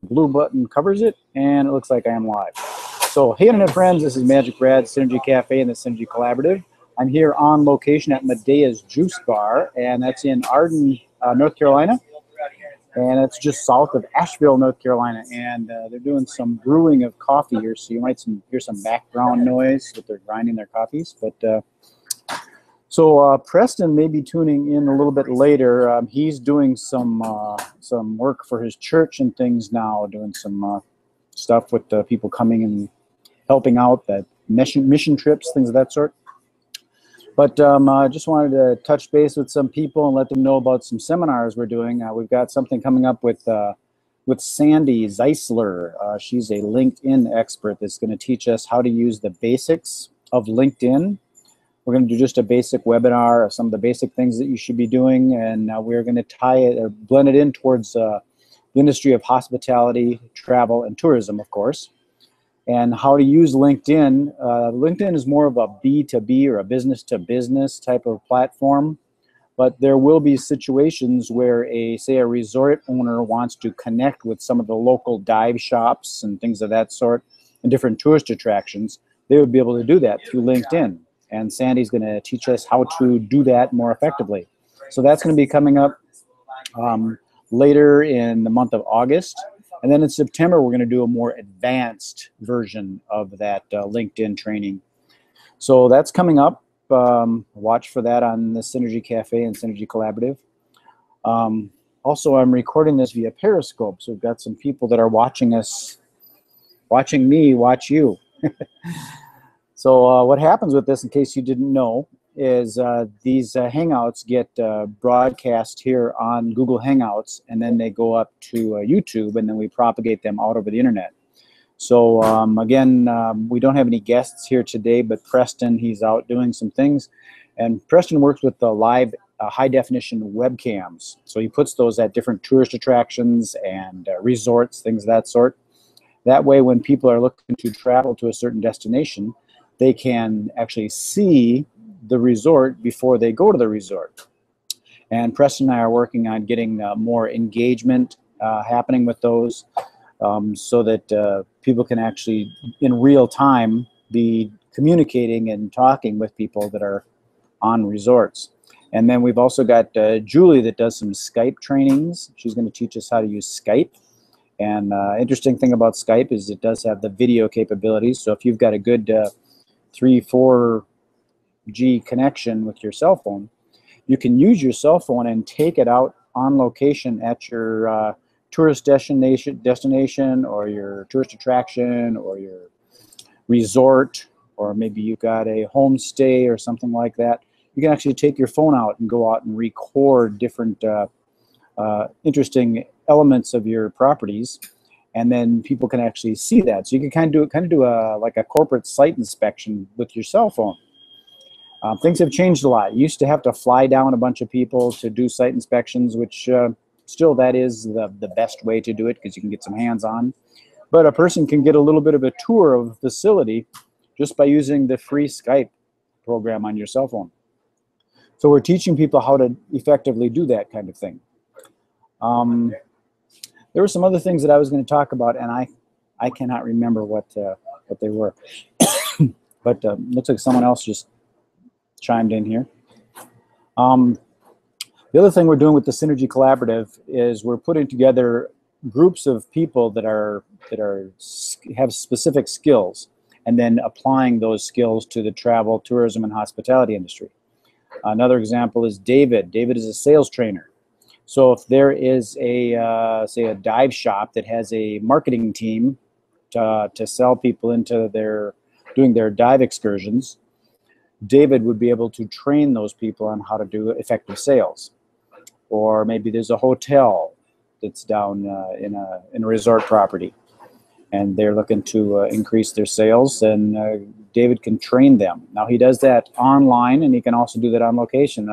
blue button covers it, and it looks like I am live. So, hey internet friends, this is Magic Brad, Synergy Cafe and the Synergy Collaborative. I'm here on location at Medea's Juice Bar, and that's in Arden, North Carolina. And it's just south of Asheville, North Carolina. And they're doing some brewing of coffee here, so you might hear some background noise that they're grinding their coffees. But so Preston may be tuning in a little bit later. He's doing some work for his church and things now, doing some stuff with people coming and helping out, that mission trips, things of that sort. But I just wanted to touch base with some people and let them know about some seminars we're doing. We've got something coming up with Sandy Zeisler. She's a LinkedIn expert that's going to teach us how to use the basics of LinkedIn. We're going to do just a basic webinar of some of the basic things that you should be doing, and we're going to tie it or blend it in towards the industry of hospitality, travel, and tourism, of course, and how to use LinkedIn. LinkedIn is more of a B2B or a business-to-business type of platform, but there will be situations where say a resort owner wants to connect with some of the local dive shops and things of that sort and different tourist attractions. They would be able to do that through LinkedIn. And Sandy's going to teach us how to do that more effectively. So that's going to be coming up later in the month of August. And then in September, we're going to do a more advanced version of that LinkedIn training. So that's coming up. Watch for that on the Synergy Cafe and Synergy Collaborative. Also, I'm recording this via Periscope. So we've got some people that are watching us, watching me watch you. So what happens with this, in case you didn't know, is these Hangouts get broadcast here on Google Hangouts, and then they go up to YouTube, and then we propagate them out over the internet. So again, we don't have any guests here today, but Preston, he's out doing some things. And Preston works with the live high-definition webcams. So he puts those at different tourist attractions and resorts, things of that sort. That way, when people are looking to travel to a certain destination, they can actually see the resort before they go to the resort. And Preston and I are working on getting more engagement happening with those so that people can actually, in real time, be communicating and talking with people that are on resorts. And then we've also got Julie that does some Skype trainings. She's going to teach us how to use Skype. And interesting thing about Skype is it does have the video capabilities. So if you've got a good 3-4G connection with your cell phone, you can use your cell phone and take it out on location at your tourist destination or your tourist attraction or your resort, or maybe you've got a homestay or something like that. You can actually take your phone out and go out and record different interesting elements of your properties, and then people can actually see that. So you can kind of do like a corporate site inspection with your cell phone. Things have changed a lot. You used to have to fly down a bunch of people to do site inspections, which still that is the best way to do it because you can get some hands-on. But a person can get a little bit of a tour of a facility just by using the free Skype program on your cell phone. So we're teaching people how to effectively do that kind of thing. There were some other things that I was going to talk about, and I cannot remember what they were. But looks like someone else just chimed in here. The other thing we're doing with the Synergy Collaborative is we're putting together groups of people that have specific skills, and then applying those skills to the travel, tourism, and hospitality industry. Another example is David. David is a sales trainer. So if there is say a dive shop that has a marketing team to sell people into doing their dive excursions, David would be able to train those people on how to do effective sales. Or maybe there's a hotel that's down in a resort property, and they're looking to increase their sales, and David can train them. Now he does that online, and he can also do that on location.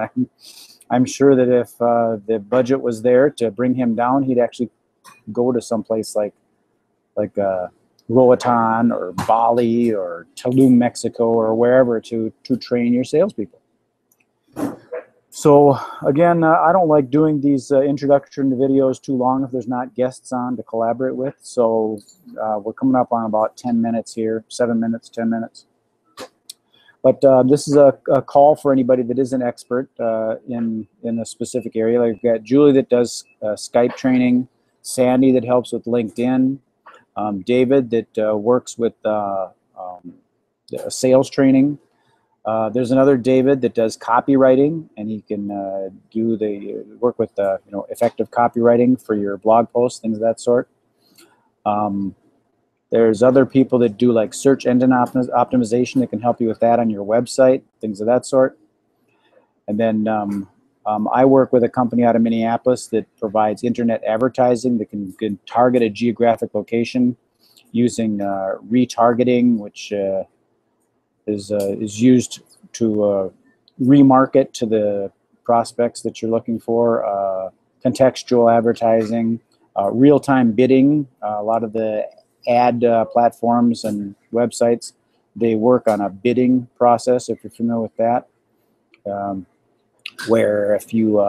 I'm sure that if the budget was there to bring him down, he'd actually go to someplace like Roatan or Bali or Tulum, Mexico, or wherever to train your salespeople. So again, I don't like doing these introduction videos too long if there's not guests on to collaborate with. So we're coming up on about 10 minutes here, 7 minutes, 10 minutes. But this is a call for anybody that is an expert in a specific area. Like we've got Julie that does Skype training, Sandy that helps with LinkedIn, David that works with sales training. There's another David that does copywriting, and he can work with effective copywriting for your blog posts, things of that sort. There's other people that do like search engine optimization that can help you with that on your website, things of that sort. And then I work with a company out of Minneapolis that provides internet advertising that can target a geographic location using retargeting, which is used to remarket to the prospects that you're looking for, contextual advertising, real-time bidding. A lot of the ad platforms and websites, they work on a bidding process, if you're familiar with that, where if you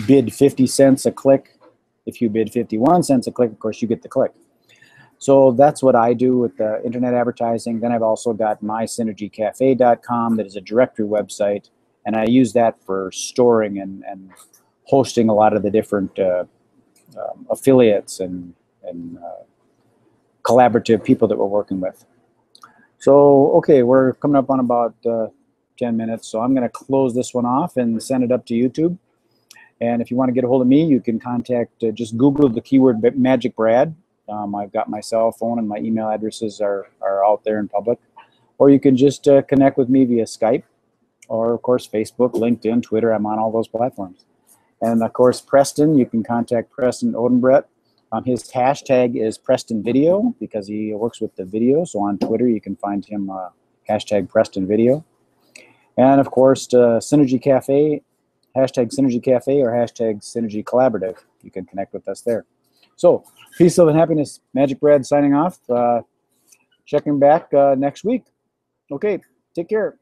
bid 50 cents a click, if you bid 51 cents a click, of course you get the click. So that's what I do with the internet advertising. Then I've also got mysynergycafe.com that is a directory website, and I use that for storing and hosting a lot of the different affiliates and collaborative people that we're working with. So, okay, we're coming up on about 10 minutes, so I'm going to close this one off and send it up to YouTube. And if you want to get a hold of me, you can contact, just Google the keyword Magic Brad. I've got my cell phone and my email addresses are out there in public. Or you can just connect with me via Skype, or of course Facebook, LinkedIn, Twitter. I'm on all those platforms. And of course Preston, you can contact Preston Odenbrett. His hashtag is Preston Video because he works with the video. So on Twitter you can find him hashtag Preston Video. And of course Synergy Cafe, hashtag Synergy Cafe or hashtag Synergy Collaborative. You can connect with us there. So, peace, love, and happiness. Magic Brad signing off. Checking back next week. Okay, take care.